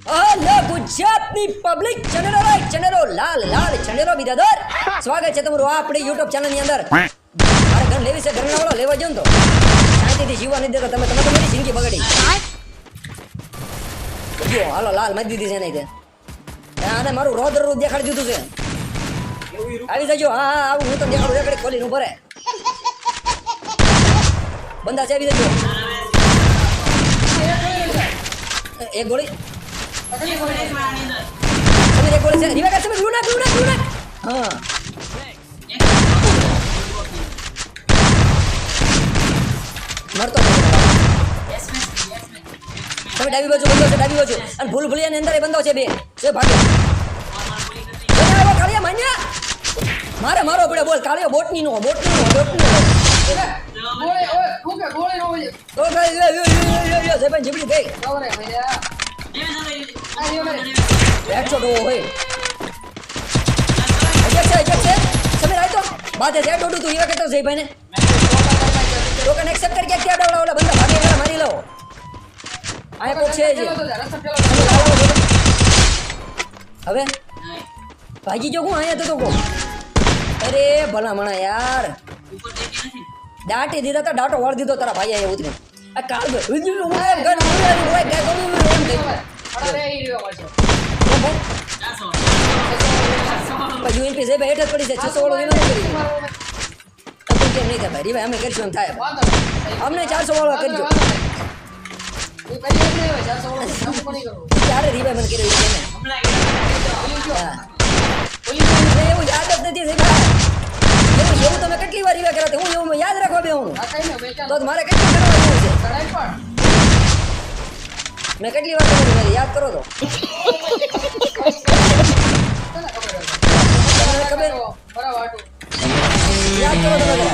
હાલો ગુજરાતની પબ્લિક ચેનલો લાલ ચેનલો બિરાદર સ્વાગત છે તમારું આપણી YouTube ચેનલ ની અંદર. મારે ઘર લેવી છે, ઘરના વાળો લેવા જો ને તો શાંતિથી જીવવા નથી દેતો. તમે તો મારી જિંદગી બગાડી. જો હાલો લાલ મારી દીધી છે નહીં તે આને મારું રોદર દેખાડી દીધું છે. આવી જજો. હા આવું હું તો દેખાડું દેખાડી ખોલીને ઉભો રહે. બંદા છે, આવી જજો. એક ગોળી તમે એક ગોળી છે રીવા કરશે લુના હા મરતો તમે ડાબી બાજુ બંધો છે, ડાબી બાજુ અને ભૂલ ભૂલિયાની અંદર બંધો છે બે છે ભાગે કાળિયા માન્યા મારે મારો પડે બોલ કાળિયો બોટની નો ઓય ઓકે ગોળી નો ઓય તો ભાઈ જે પણ જીબડી ગઈ કવરે ભૈયા हेडशॉट हो होय अजय से समय आए तो बात है हेड उठू तू ये कहता सही भाई ने टोकन एक्सेप्ट करके क्या डावड़ा वाला बंदा भागेगा मारी लो आए को छे जे હવે ભાગી જો હું આયા તો કો અરે ભલા મણા યાર દાટી દીધા તો ડાટો વળ દીધો તારા ભાઈ આયા ઉતરે આ કાળ ગન અરે ઈ રહ્યો પાછો પછી યુએનપી છે બેઠ જ પડી છે 600 વાળો વિનો કરી તો કેમ નહીં થાય રીવા અમે કરશું એમ થાય અમને 400 વાળો કરજો એ કરી જ નહીં 400 વાળો કામ કોની કરો ત્યારે રીવા મને કર્યો છે ને પોલીસ એવું યાદ જ નથી એવું તમે કેટલી વાર રીવા કર્યા હું એવું યાદ રાખવા બે હું તો મારે કેટલું કરવાનું છે ચડાઈ પણ मैं કેટલી વાર તમને યાદ કરો તો તમને ખબર બરાબર યાદ કરો તમે